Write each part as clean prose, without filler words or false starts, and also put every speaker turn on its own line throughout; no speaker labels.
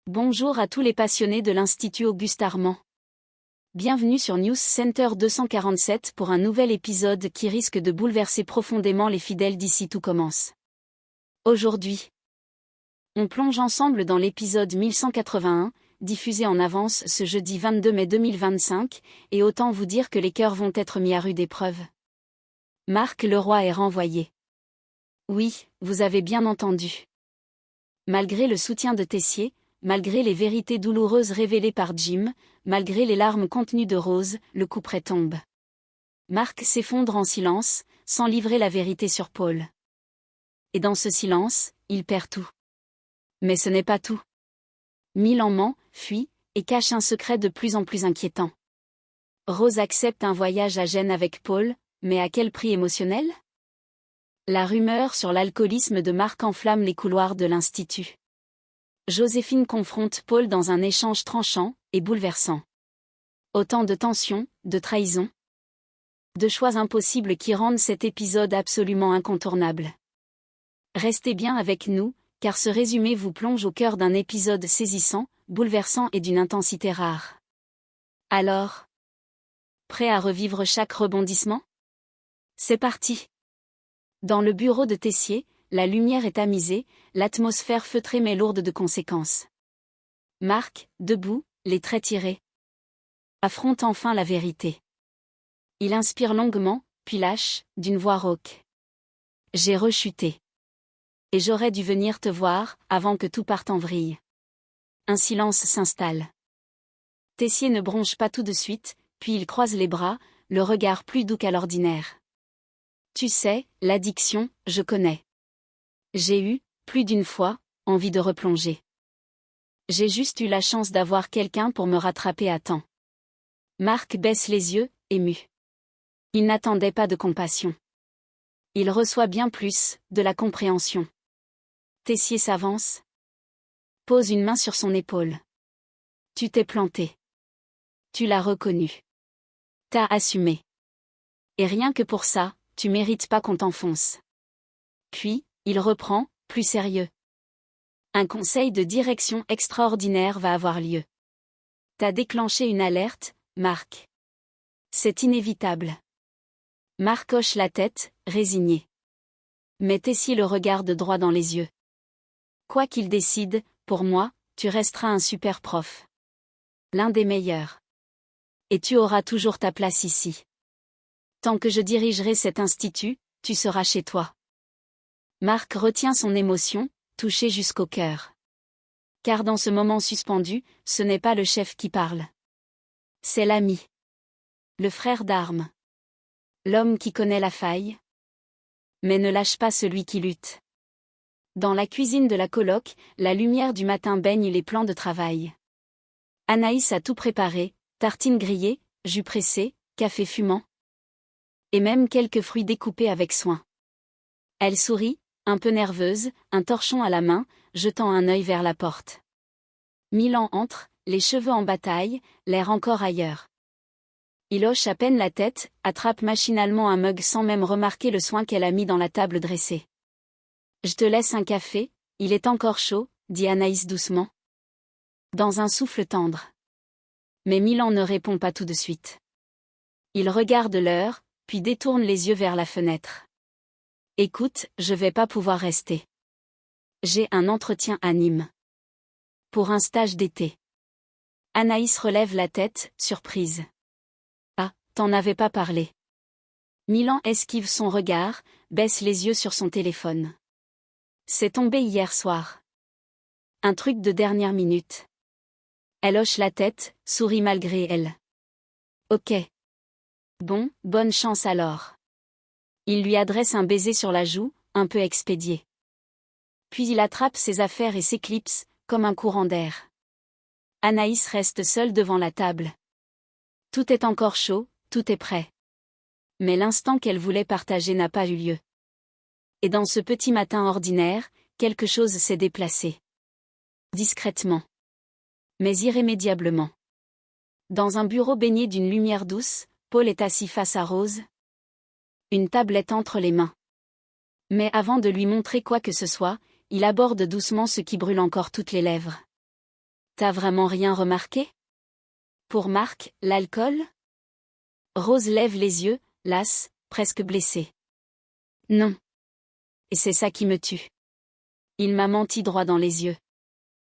Bonjour à tous les passionnés de l'Institut Auguste Armand. Bienvenue sur News Center 247 pour un nouvel épisode qui risque de bouleverser profondément les fidèles d'ici tout commence. Aujourd'hui, on plonge ensemble dans l'épisode 1181, diffusé en avance ce jeudi 22 mai 2025, et autant vous dire que les cœurs vont être mis à rude épreuve. Marc Leroy est renvoyé. Oui, vous avez bien entendu. Malgré le soutien de Tessier, malgré les vérités douloureuses révélées par Jim, malgré les larmes contenues de Rose, le couperet tombe. Marc s'effondre en silence, sans livrer la vérité sur Paul. Et dans ce silence, il perd tout. Mais ce n'est pas tout. Milan ment, fuit, et cache un secret de plus en plus inquiétant. Rose accepte un voyage à Gênes avec Paul, mais à quel prix émotionnel ? La rumeur sur l'alcoolisme de Marc enflamme les couloirs de l'Institut. Joséphine confronte Paul dans un échange tranchant et bouleversant. Autant de tensions, de trahisons. De choix impossibles qui rendent cet épisode absolument incontournable. Restez bien avec nous, car ce résumé vous plonge au cœur d'un épisode saisissant, bouleversant et d'une intensité rare. Alors, prêt à revivre chaque rebondissement ? C'est parti. Dans le bureau de Tessier, la lumière est tamisée, l'atmosphère feutrée mais lourde de conséquences. Marc, debout, les traits tirés, affronte enfin la vérité. Il inspire longuement, puis lâche, d'une voix rauque. J'ai rechuté. Et j'aurais dû venir te voir, avant que tout parte en vrille. Un silence s'installe. Tessier ne bronche pas tout de suite, puis il croise les bras, le regard plus doux qu'à l'ordinaire. Tu sais, l'addiction, je connais. J'ai eu, plus d'une fois, envie de replonger. J'ai juste eu la chance d'avoir quelqu'un pour me rattraper à temps. Marc baisse les yeux, ému. Il n'attendait pas de compassion. Il reçoit bien plus, de la compréhension. Tessier s'avance. Pose une main sur son épaule. Tu t'es planté. Tu l'as reconnu. T'as assumé. Et rien que pour ça, tu mérites pas qu'on t'enfonce. Puis, il reprend, plus sérieux. Un conseil de direction extraordinaire va avoir lieu. T'as déclenché une alerte, Marc. C'est inévitable. Marc hoche la tête, résigné. Mais Tessier le regarde droit dans les yeux. Quoi qu'il décide, pour moi, tu resteras un super prof. L'un des meilleurs. Et tu auras toujours ta place ici. Tant que je dirigerai cet institut, tu seras chez toi. Marc retient son émotion, touché jusqu'au cœur. Car dans ce moment suspendu, ce n'est pas le chef qui parle. C'est l'ami. Le frère d'armes. L'homme qui connaît la faille. Mais ne lâche pas celui qui lutte. Dans la cuisine de la coloc, la lumière du matin baigne les plans de travail. Anaïs a tout préparé, tartines grillées, jus pressé, café fumant. Et même quelques fruits découpés avec soin. Elle sourit, un peu nerveuse, un torchon à la main, jetant un œil vers la porte. Milan entre, les cheveux en bataille, l'air encore ailleurs. Il hoche à peine la tête, attrape machinalement un mug sans même remarquer le soin qu'elle a mis dans la table dressée. Je te laisse un café, il est encore chaud, dit Anaïs doucement. Dans un souffle tendre. Mais Milan ne répond pas tout de suite. Il regarde l'heure, puis détourne les yeux vers la fenêtre. Écoute, je vais pas pouvoir rester. J'ai un entretien à Nîmes. Pour un stage d'été. Anaïs relève la tête, surprise. Ah, t'en avais pas parlé. Milan esquive son regard, baisse les yeux sur son téléphone. C'est tombé hier soir. Un truc de dernière minute. Elle hoche la tête, sourit malgré elle. Ok. Bon, bonne chance alors. Il lui adresse un baiser sur la joue, un peu expédié. Puis il attrape ses affaires et s'éclipse, comme un courant d'air. Anaïs reste seule devant la table. Tout est encore chaud, tout est prêt. Mais l'instant qu'elle voulait partager n'a pas eu lieu. Et dans ce petit matin ordinaire, quelque chose s'est déplacé. Discrètement. Mais irrémédiablement. Dans un bureau baigné d'une lumière douce, Paul est assis face à Rose. Une tablette entre les mains. Mais avant de lui montrer quoi que ce soit, il aborde doucement ce qui brûle encore toutes les lèvres. T'as vraiment rien remarqué? Pour Marc, l'alcool? Rose lève les yeux, lasse, presque blessée. Non. Et c'est ça qui me tue. Il m'a menti droit dans les yeux.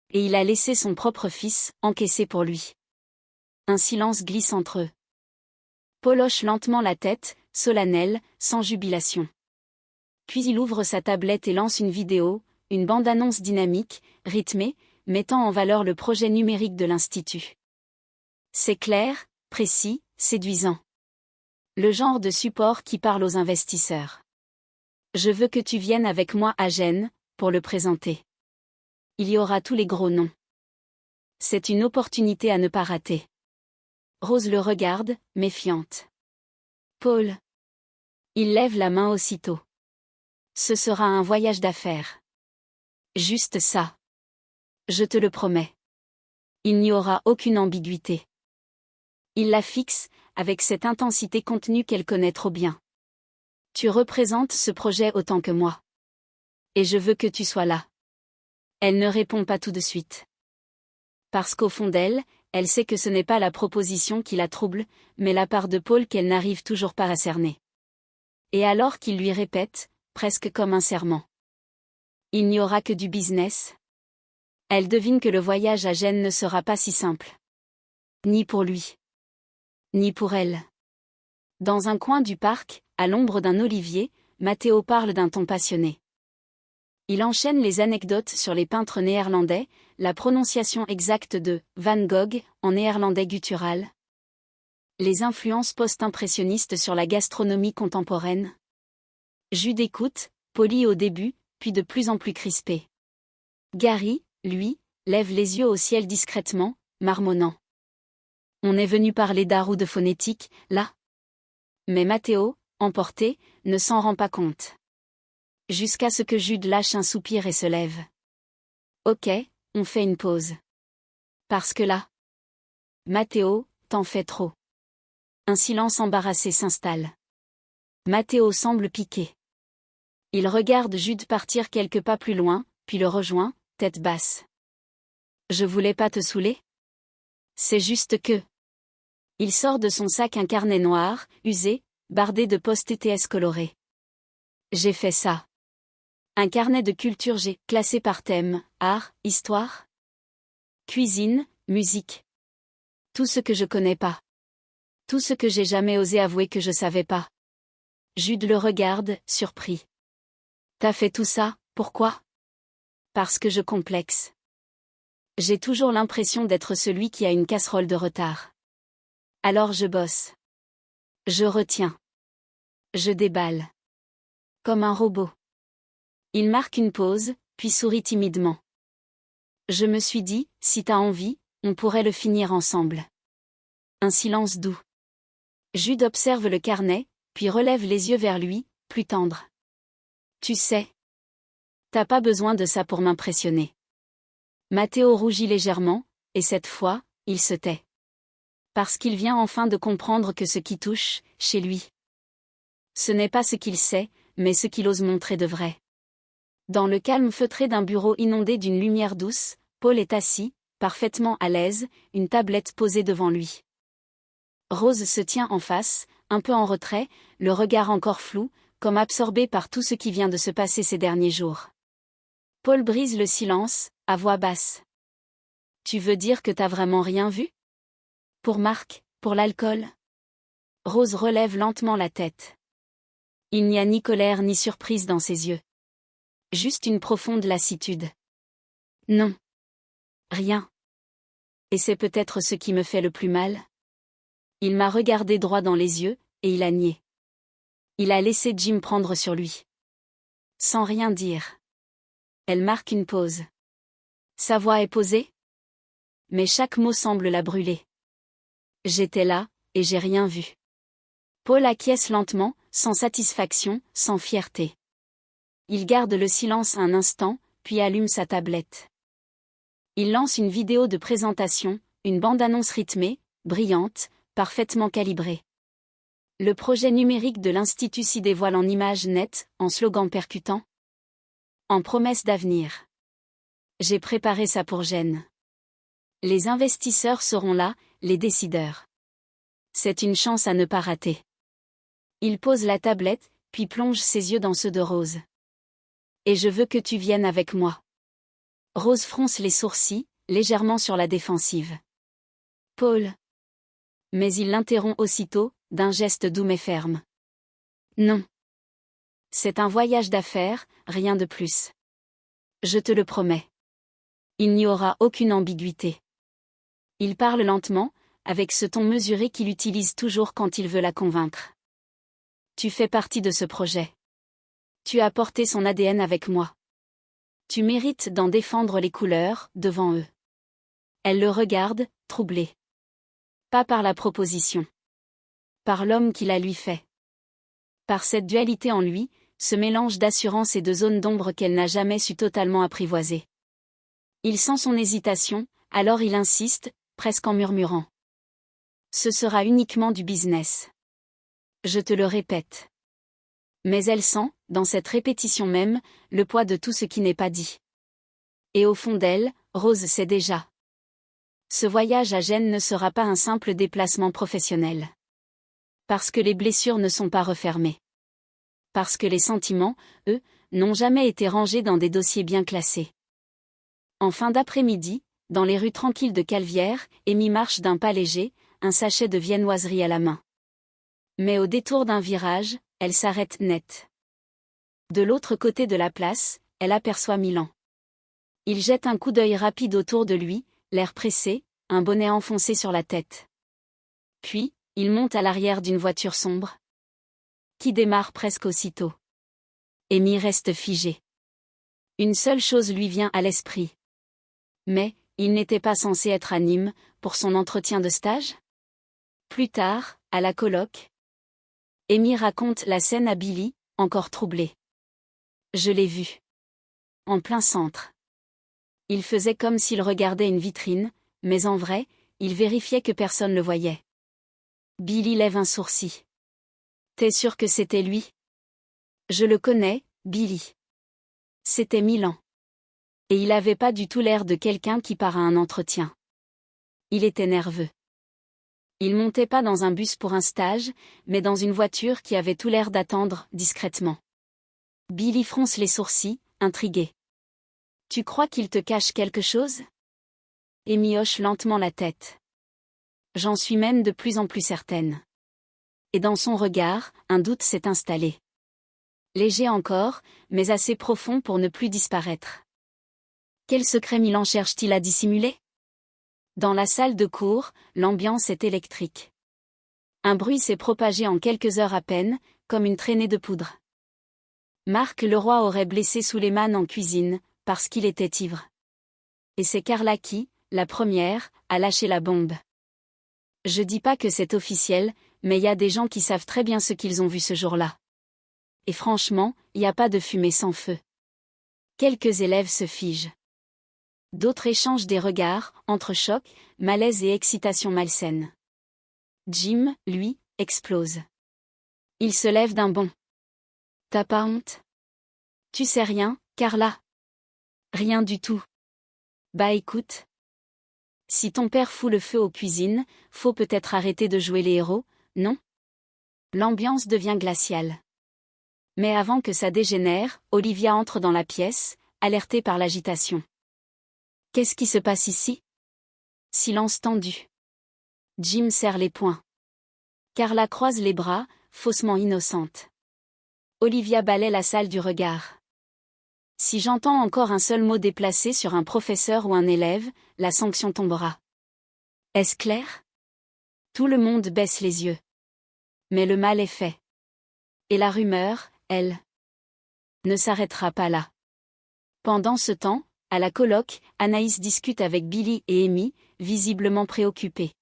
Et il a laissé son propre fils encaisser pour lui. Un silence glisse entre eux. Paul hoche lentement la tête, solennel, sans jubilation. Puis il ouvre sa tablette et lance une vidéo, une bande-annonce dynamique, rythmée, mettant en valeur le projet numérique de l'Institut. C'est clair, précis, séduisant. Le genre de support qui parle aux investisseurs. Je veux que tu viennes avec moi à Gênes, pour le présenter. Il y aura tous les gros noms. C'est une opportunité à ne pas rater. Rose le regarde, méfiante. Paul. Il lève la main aussitôt. Ce sera un voyage d'affaires. Juste ça. Je te le promets. Il n'y aura aucune ambiguïté. Il la fixe, avec cette intensité contenue qu'elle connaît trop bien. Tu représentes ce projet autant que moi. Et je veux que tu sois là. Elle ne répond pas tout de suite. Parce qu'au fond d'elle, elle sait que ce n'est pas la proposition qui la trouble, mais la part de Paul qu'elle n'arrive toujours pas à cerner. Et alors qu'il lui répète, presque comme un serment. Il n'y aura que du business. Elle devine que le voyage à Gênes ne sera pas si simple. Ni pour lui. Ni pour elle. Dans un coin du parc, à l'ombre d'un olivier, Matteo parle d'un ton passionné. Il enchaîne les anecdotes sur les peintres néerlandais, la prononciation exacte de Van Gogh en néerlandais guttural, les influences post-impressionnistes sur la gastronomie contemporaine. Jude écoute, poli au début, puis de plus en plus crispé. Gary, lui, lève les yeux au ciel discrètement, marmonnant. On est venu parler d'art ou de phonétique, là. Mais Matteo, emporté, ne s'en rend pas compte. Jusqu'à ce que Jude lâche un soupir et se lève. Ok, on fait une pause. Parce que là. Matteo, t'en fais trop. Un silence embarrassé s'installe. Matteo semble piqué. Il regarde Jude partir quelques pas plus loin, puis le rejoint, tête basse. Je voulais pas te saouler? C'est juste que. Il sort de son sac un carnet noir, usé, bardé de post-it colorés. J'ai fait ça. Un carnet de culture G, classé par thème, art, histoire, cuisine, musique. Tout ce que je connais pas. Tout ce que j'ai jamais osé avouer que je savais pas. Jude le regarde, surpris. T'as fait tout ça, pourquoi? Parce que je complexe. J'ai toujours l'impression d'être celui qui a une casserole de retard. Alors je bosse. Je retiens. Je déballe. Comme un robot. Il marque une pause, puis sourit timidement. Je me suis dit, si t'as envie, on pourrait le finir ensemble. Un silence doux. Jude observe le carnet, puis relève les yeux vers lui, plus tendre. Tu sais. T'as pas besoin de ça pour m'impressionner. Matteo rougit légèrement, et cette fois, il se tait. Parce qu'il vient enfin de comprendre que ce qui touche, chez lui. Ce n'est pas ce qu'il sait, mais ce qu'il ose montrer de vrai. Dans le calme feutré d'un bureau inondé d'une lumière douce, Paul est assis, parfaitement à l'aise, une tablette posée devant lui. Rose se tient en face, un peu en retrait, le regard encore flou, comme absorbé par tout ce qui vient de se passer ces derniers jours. Paul brise le silence, à voix basse. Tu veux dire que t'as vraiment rien vu? Pour Marc, pour l'alcool? Rose relève lentement la tête. Il n'y a ni colère ni surprise dans ses yeux. Juste une profonde lassitude. Non. Rien. Et c'est peut-être ce qui me fait le plus mal. Il m'a regardé droit dans les yeux, et il a nié. Il a laissé Jim prendre sur lui. Sans rien dire. Elle marque une pause. Sa voix est posée. Mais chaque mot semble la brûler. J'étais là, et j'ai rien vu. Paul acquiesce lentement, sans satisfaction, sans fierté. Il garde le silence un instant, puis allume sa tablette. Il lance une vidéo de présentation, une bande-annonce rythmée, brillante, parfaitement calibrée. Le projet numérique de l'Institut s'y dévoile en images nettes, en slogans percutants. En promesses d'avenir. J'ai préparé ça pour Gênes. Les investisseurs seront là, les décideurs. C'est une chance à ne pas rater. Il pose la tablette, puis plonge ses yeux dans ceux de Rose. Et je veux que tu viennes avec moi. Rose fronce les sourcils, légèrement sur la défensive. Paul. Mais il l'interrompt aussitôt, d'un geste doux mais ferme. Non. C'est un voyage d'affaires, rien de plus. Je te le promets. Il n'y aura aucune ambiguïté. Il parle lentement, avec ce ton mesuré qu'il utilise toujours quand il veut la convaincre. Tu fais partie de ce projet. Tu as porté son ADN avec moi. Tu mérites d'en défendre les couleurs, devant eux. Elle le regarde, troublée. Pas par la proposition. Par l'homme qui la lui fait. Par cette dualité en lui, ce mélange d'assurance et de zone d'ombre qu'elle n'a jamais su totalement apprivoiser. Il sent son hésitation, alors il insiste, presque en murmurant. Ce sera uniquement du business. Je te le répète. Mais elle sent, dans cette répétition même, le poids de tout ce qui n'est pas dit. Et au fond d'elle, Rose sait déjà. Ce voyage à Gênes ne sera pas un simple déplacement professionnel. Parce que les blessures ne sont pas refermées. Parce que les sentiments, eux, n'ont jamais été rangés dans des dossiers bien classés. En fin d'après-midi, dans les rues tranquilles de Calvière, Amy marche d'un pas léger, un sachet de viennoiserie à la main. Mais au détour d'un virage, elle s'arrête net. De l'autre côté de la place, elle aperçoit Milan. Il jette un coup d'œil rapide autour de lui, l'air pressé, un bonnet enfoncé sur la tête. Puis, il monte à l'arrière d'une voiture sombre, qui démarre presque aussitôt. Amy reste figée. Une seule chose lui vient à l'esprit. Mais, il n'était pas censé être à Nîmes, pour son entretien de stage? Plus tard, à la coloc, Amy raconte la scène à Billy, encore troublé. Je l'ai vu. En plein centre. Il faisait comme s'il regardait une vitrine, mais en vrai, il vérifiait que personne le voyait. Billy lève un sourcil. T'es sûr que c'était lui? Je le connais, Billy. C'était Milan. Et il avait pas du tout l'air de quelqu'un qui part à un entretien. Il était nerveux. Il montait pas dans un bus pour un stage, mais dans une voiture qui avait tout l'air d'attendre, discrètement. Billy fronce les sourcils, intrigué. Tu crois qu'il te cache quelque chose? Amy hoche lentement la tête. J'en suis même de plus en plus certaine. Et dans son regard, un doute s'est installé. Léger encore, mais assez profond pour ne plus disparaître. Quel secret Milan cherche-t-il à dissimuler? Dans la salle de cours, l'ambiance est électrique. Un bruit s'est propagé en quelques heures à peine, comme une traînée de poudre. Marc Leroy aurait blessé Suleiman en cuisine, parce qu'il était ivre. Et c'est Carla qui, la première, a lâché la bombe. Je dis pas que c'est officiel, mais y a des gens qui savent très bien ce qu'ils ont vu ce jour-là. Et franchement, y a pas de fumée sans feu. Quelques élèves se figent. D'autres échangent des regards, entre choc, malaise et excitation malsaine. Jim, lui, explose. Il se lève d'un bond. T'as pas honte? Tu sais rien, Carla? Rien du tout. Bah écoute. Si ton père fout le feu aux cuisines, faut peut-être arrêter de jouer les héros, non? L'ambiance devient glaciale. Mais avant que ça dégénère, Olivia entre dans la pièce, alertée par l'agitation. Qu'est-ce qui se passe ici? Silence tendu. Jim serre les poings. Carla croise les bras, faussement innocente. Olivia balaie la salle du regard. Si j'entends encore un seul mot déplacé sur un professeur ou un élève, la sanction tombera. Est-ce clair? Tout le monde baisse les yeux. Mais le mal est fait. Et la rumeur, elle, ne s'arrêtera pas là. Pendant ce temps, à la coloc, Anaïs discute avec Billy et Amy, visiblement préoccupés.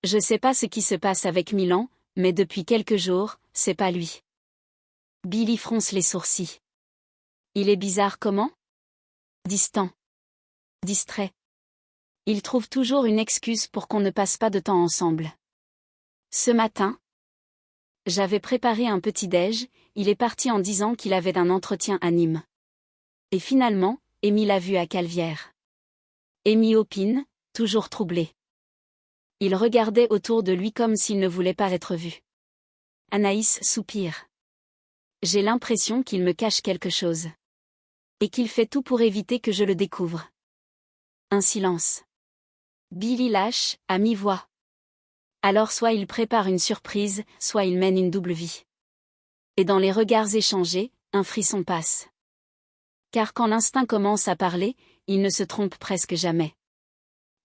Je sais pas ce qui se passe avec Milan, mais depuis quelques jours, c'est pas lui. Billy fronce les sourcils. Il est bizarre comment? Distant. Distrait. Il trouve toujours une excuse pour qu'on ne passe pas de temps ensemble. Ce matin, j'avais préparé un petit-déj, il est parti en disant qu'il avait un entretien à Nîmes. Et finalement, Amy l'a vu à Calvière. Amy opine, toujours troublé. Il regardait autour de lui comme s'il ne voulait pas être vu. Anaïs soupire. J'ai l'impression qu'il me cache quelque chose. Et qu'il fait tout pour éviter que je le découvre. Un silence. Billy lâche, à mi-voix. Alors soit il prépare une surprise, soit il mène une double vie. Et dans les regards échangés, un frisson passe. Car quand l'instinct commence à parler, il ne se trompe presque jamais.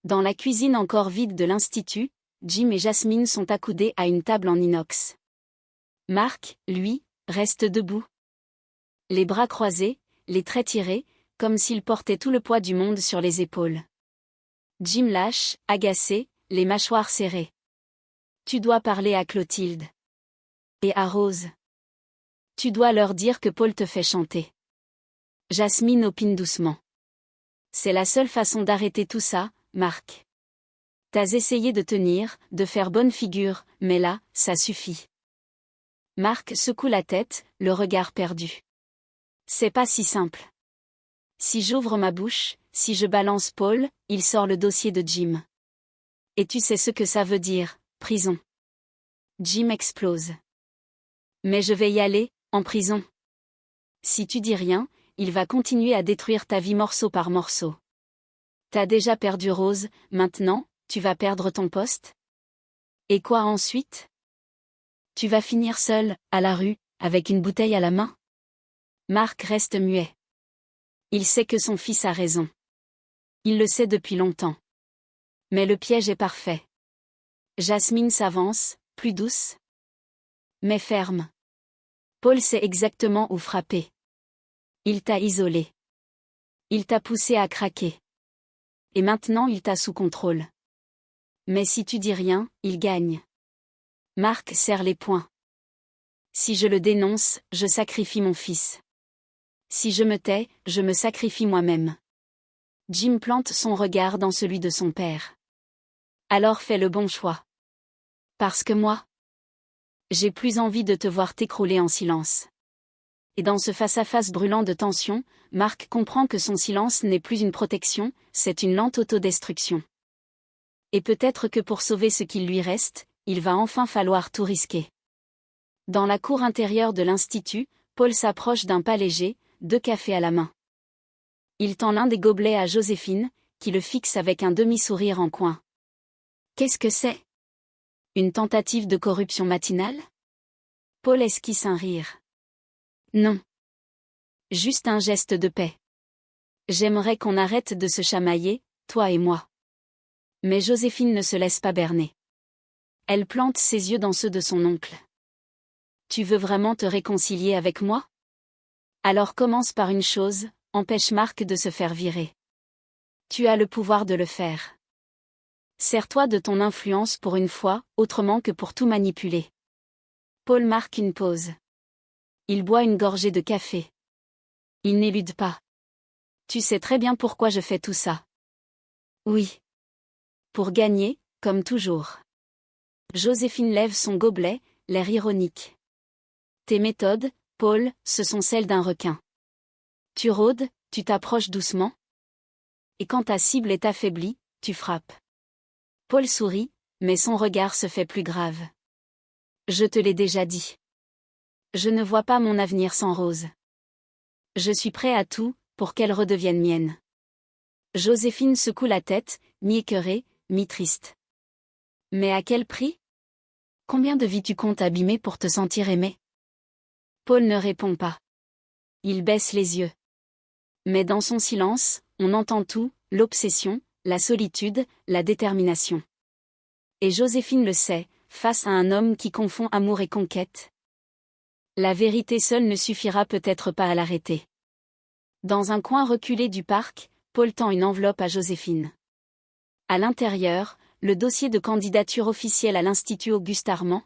Dans la cuisine encore vide de l'Institut, Jim et Jasmine sont accoudés à une table en inox. Mark, lui, reste debout. Les bras croisés, les traits tirés, comme s'il portait tout le poids du monde sur les épaules. Jim lâche, agacé, les mâchoires serrées. Tu dois parler à Clotilde. Et à Rose. Tu dois leur dire que Paul te fait chanter. Jasmine opine doucement. C'est la seule façon d'arrêter tout ça, Mark. T'as essayé de tenir, de faire bonne figure, mais là, ça suffit. Mark secoue la tête, le regard perdu. C'est pas si simple. Si j'ouvre ma bouche, si je balance Paul, il sort le dossier de Jim. Et tu sais ce que ça veut dire, prison. Jim explose. Mais je vais y aller, en prison. Si tu dis rien, il va continuer à détruire ta vie morceau par morceau. T'as déjà perdu Rose, maintenant, tu vas perdre ton poste? Et quoi ensuite? Tu vas finir seul, à la rue, avec une bouteille à la main? Mark reste muet. Il sait que son fils a raison. Il le sait depuis longtemps. Mais le piège est parfait. Jasmine s'avance, plus douce, mais ferme. Paul sait exactement où frapper. Il t'a isolé. Il t'a poussé à craquer. Et maintenant il t'a sous contrôle. Mais si tu dis rien, il gagne. Mark serre les poings. Si je le dénonce, je sacrifie mon fils. Si je me tais, je me sacrifie moi-même. Jim plante son regard dans celui de son père. Alors fais le bon choix. Parce que moi, j'ai plus envie de te voir t'écrouler en silence. Et dans ce face-à-face brûlant de tension, Mark comprend que son silence n'est plus une protection, c'est une lente autodestruction. Et peut-être que pour sauver ce qu'il lui reste, il va enfin falloir tout risquer. Dans la cour intérieure de l'Institut, Paul s'approche d'un pas léger, 2 cafés à la main. Il tend l'un des gobelets à Joséphine, qui le fixe avec un demi-sourire en coin. Qu'est-ce que c'est? Une tentative de corruption matinale? Paul esquisse un rire. Non. Juste un geste de paix. J'aimerais qu'on arrête de se chamailler, toi et moi. Mais Joséphine ne se laisse pas berner. Elle plante ses yeux dans ceux de son oncle. Tu veux vraiment te réconcilier avec moi? Alors commence par une chose, empêche Mark de se faire virer. Tu as le pouvoir de le faire. Sers-toi de ton influence pour une fois, autrement que pour tout manipuler. Paul marque une pause. Il boit une gorgée de café. Il n'élude pas. Tu sais très bien pourquoi je fais tout ça. Oui. Pour gagner, comme toujours. Joséphine lève son gobelet, l'air ironique. Tes méthodes, Paul, ce sont celles d'un requin. Tu rôdes, tu t'approches doucement. Et quand ta cible est affaiblie, tu frappes. Paul sourit, mais son regard se fait plus grave. Je te l'ai déjà dit. Je ne vois pas mon avenir sans Rose. Je suis prêt à tout, pour qu'elle redevienne mienne. Joséphine secoue la tête, mi-écœurée, mi-triste. Mais à quel prix? Combien de vies tu comptes abîmer pour te sentir aimé? Paul ne répond pas. Il baisse les yeux. Mais dans son silence, on entend tout, l'obsession, la solitude, la détermination. Et Joséphine le sait, face à un homme qui confond amour et conquête. La vérité seule ne suffira peut-être pas à l'arrêter. Dans un coin reculé du parc, Paul tend une enveloppe à Joséphine. À l'intérieur, le dossier de candidature officielle à l'Institut Auguste Armand,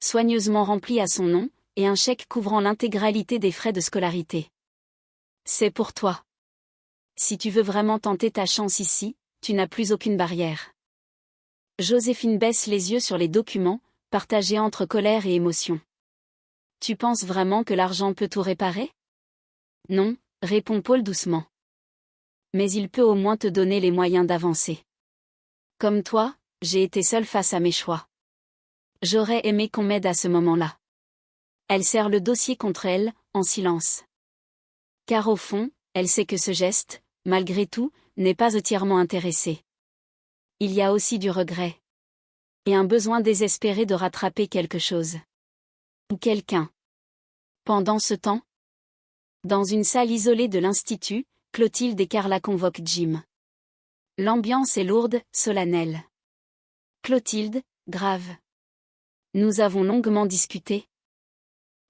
soigneusement rempli à son nom, et un chèque couvrant l'intégralité des frais de scolarité. C'est pour toi. Si tu veux vraiment tenter ta chance ici, tu n'as plus aucune barrière. Joséphine baisse les yeux sur les documents, partagés entre colère et émotion. Tu penses vraiment que l'argent peut tout réparer? Non, répond Paul doucement. Mais il peut au moins te donner les moyens d'avancer. Comme toi, j'ai été seule face à mes choix. J'aurais aimé qu'on m'aide à ce moment-là. Elle serre le dossier contre elle, en silence. Car au fond, elle sait que ce geste, malgré tout, n'est pas entièrement intéressé. Il y a aussi du regret. Et un besoin désespéré de rattraper quelque chose. Ou quelqu'un. Pendant ce temps, dans une salle isolée de l'Institut, Clotilde et Carla convoquent Jim. L'ambiance est lourde, solennelle. Clotilde, grave. Nous avons longuement discuté.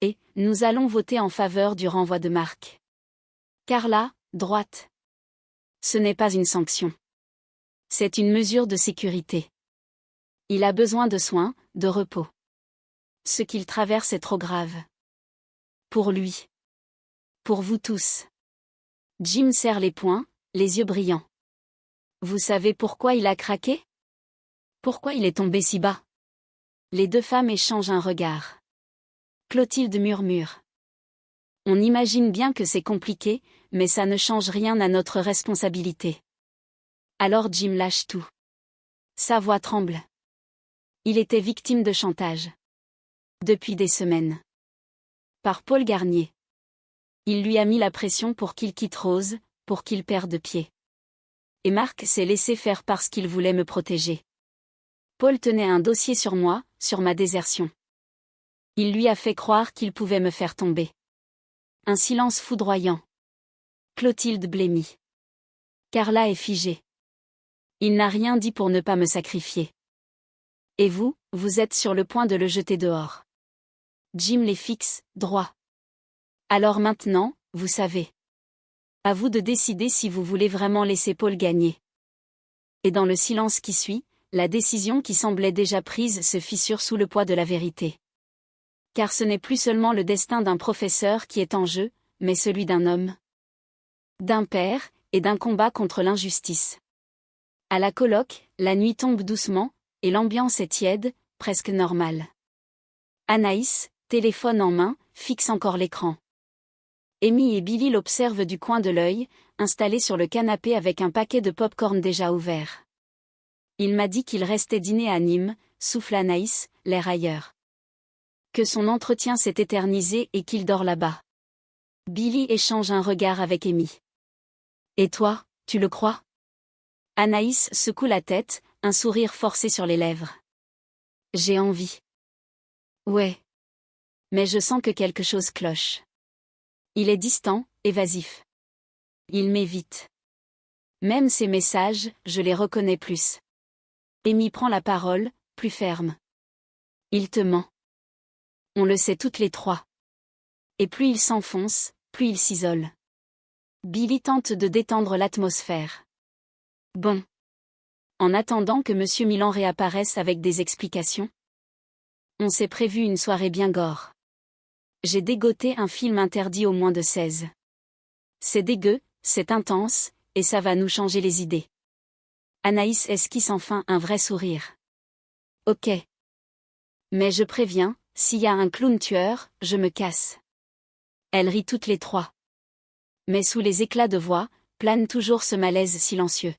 Et, nous allons voter en faveur du renvoi de Mark. Carla, droite. Ce n'est pas une sanction. C'est une mesure de sécurité. Il a besoin de soins, de repos. Ce qu'il traverse est trop grave. Pour lui. Pour vous tous. Jim serre les poings, les yeux brillants. Vous savez pourquoi il a craqué? Pourquoi il est tombé si bas? Les deux femmes échangent un regard. Clotilde murmure. On imagine bien que c'est compliqué, mais ça ne change rien à notre responsabilité. Alors Jim lâche tout. Sa voix tremble. Il était victime de chantage. Depuis des semaines. Par Paul Garnier. Il lui a mis la pression pour qu'il quitte Rose, pour qu'il perde pied. Et Mark s'est laissé faire parce qu'il voulait me protéger. Paul tenait un dossier sur moi, sur ma désertion. Il lui a fait croire qu'il pouvait me faire tomber. Un silence foudroyant. Clotilde blêmit. Carla est figée. Il n'a rien dit pour ne pas me sacrifier. Et vous, vous êtes sur le point de le jeter dehors. Jim les fixe, droit. Alors maintenant, vous savez. À vous de décider si vous voulez vraiment laisser Paul gagner. Et dans le silence qui suit, la décision qui semblait déjà prise se fissure sous le poids de la vérité. Car ce n'est plus seulement le destin d'un professeur qui est en jeu, mais celui d'un homme. D'un père, et d'un combat contre l'injustice. À la colloque, la nuit tombe doucement, et l'ambiance est tiède, presque normale. Anaïs, téléphone en main, fixe encore l'écran. Amy et Billy l'observent du coin de l'œil, installé sur le canapé avec un paquet de pop-corn déjà ouvert. Il m'a dit qu'il restait dîner à Nîmes, souffle Anaïs, l'air ailleurs. Que son entretien s'est éternisé et qu'il dort là-bas. Billy échange un regard avec Amy. Et toi, tu le crois? Anaïs secoue la tête, un sourire forcé sur les lèvres. J'ai envie. Ouais. Mais je sens que quelque chose cloche. Il est distant, évasif. Il m'évite. Même ses messages, je les reconnais plus. Amy prend la parole, plus ferme. Il te ment. On le sait toutes les trois. Et plus il s'enfonce, plus il s'isole. Billy tente de détendre l'atmosphère. Bon. En attendant que Monsieur Milan réapparaisse avec des explications. On s'est prévu une soirée bien gore. J'ai dégoté un film interdit aux moins de 16. C'est dégueu, c'est intense, et ça va nous changer les idées. Anaïs esquisse enfin un vrai sourire. Ok. Mais je préviens, s'il y a un clown tueur, je me casse. Elles rient toutes les trois. Mais sous les éclats de voix, plane toujours ce malaise silencieux.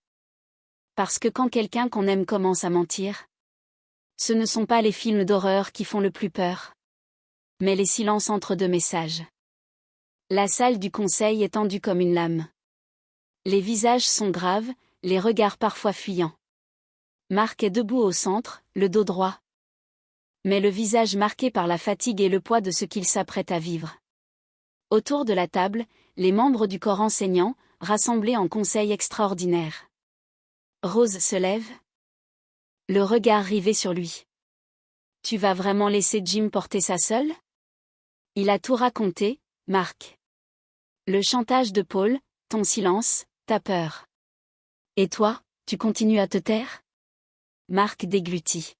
Parce que quand quelqu'un qu'on aime commence à mentir, ce ne sont pas les films d'horreur qui font le plus peur, mais les silences entre deux messages. La salle du conseil est tendue comme une lame. Les visages sont graves, les regards parfois fuyants. Mark est debout au centre, le dos droit. Mais le visage marqué par la fatigue et le poids de ce qu'il s'apprête à vivre. Autour de la table, les membres du corps enseignant, rassemblés en conseil extraordinaire. Rose se lève. Le regard rivé sur lui. Tu vas vraiment laisser Jim porter ça seul? Il a tout raconté, Mark. Le chantage de Paul, ton silence, ta peur. Et toi, tu continues à te taire? Mark déglutit.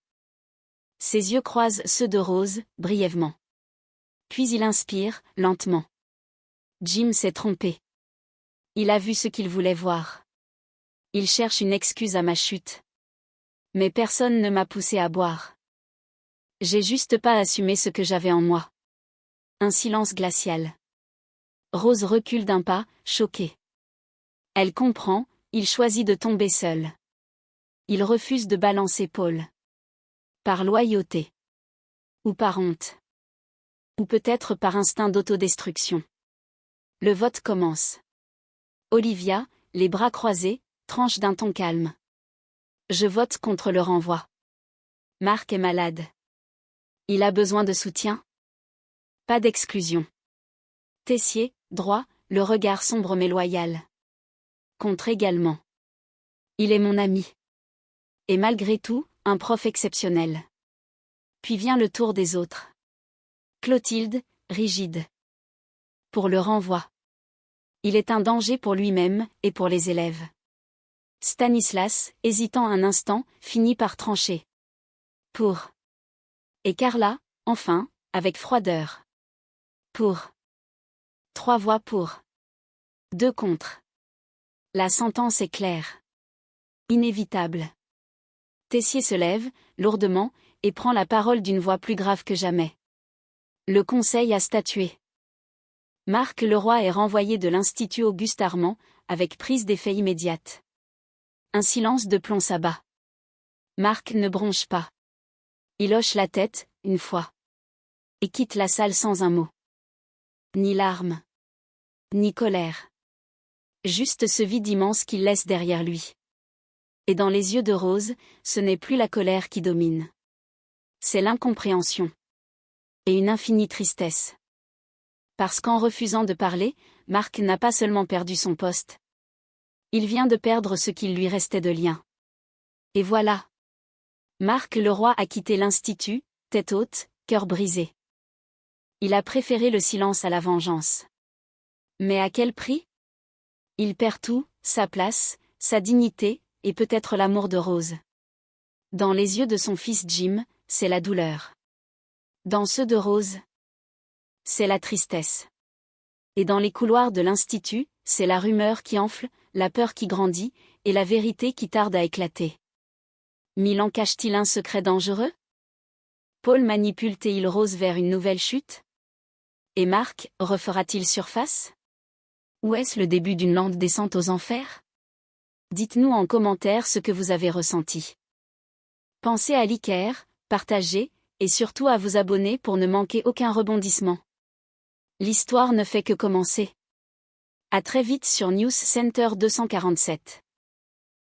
Ses yeux croisent ceux de Rose, brièvement. Puis il inspire, lentement. Jim s'est trompé. Il a vu ce qu'il voulait voir. Il cherche une excuse à ma chute. Mais personne ne m'a poussé à boire. J'ai juste pas assumé ce que j'avais en moi. Un silence glacial. Rose recule d'un pas, choquée. Elle comprend, il choisit de tomber seul. Il refuse de balancer Paul. Par loyauté. Ou par honte. Ou peut-être par instinct d'autodestruction. Le vote commence. Olivia, les bras croisés, tranche d'un ton calme. Je vote contre le renvoi. Marc est malade. Il a besoin de soutien? Pas d'exclusion. Tessier, droit, le regard sombre mais loyal. Contre également. Il est mon ami. Et malgré tout, un prof exceptionnel. Puis vient le tour des autres. Clotilde, rigide. Pour le renvoi. Il est un danger pour lui-même et pour les élèves. Stanislas, hésitant un instant, finit par trancher. Pour. Et Carla, enfin, avec froideur. Pour. 3 voix pour. 2 contre. La sentence est claire. Inévitable. Tessier se lève, lourdement, et prend la parole d'une voix plus grave que jamais. Le conseil a statué. Marc Leroy est renvoyé de l'Institut Auguste-Armand, avec prise d'effet immédiate. Un silence de plomb s'abat. Marc ne bronche pas. Il hoche la tête, une fois. Et quitte la salle sans un mot. Ni larmes. Ni colère. Juste ce vide immense qu'il laisse derrière lui. Et dans les yeux de Rose, ce n'est plus la colère qui domine. C'est l'incompréhension. Et une infinie tristesse. Parce qu'en refusant de parler, Marc n'a pas seulement perdu son poste. Il vient de perdre ce qu'il lui restait de lien. Et voilà. Marc Leroy a quitté l'Institut, tête haute, cœur brisé. Il a préféré le silence à la vengeance. Mais à quel prix? Il perd tout, sa place, sa dignité, et peut-être l'amour de Rose. Dans les yeux de son fils Jim, c'est la douleur. Dans ceux de Rose, c'est la tristesse. Et dans les couloirs de l'Institut, c'est la rumeur qui enfle, la peur qui grandit, et la vérité qui tarde à éclater. Milan cache-t-il un secret dangereux? Paul manipule-t-il Rose vers une nouvelle chute? Et Marc, refera-t-il surface? Ou est-ce le début d'une lente descente aux enfers? Dites-nous en commentaire ce que vous avez ressenti. Pensez à liker, partager, et surtout à vous abonner pour ne manquer aucun rebondissement. L'histoire ne fait que commencer. À très vite sur News Center 247.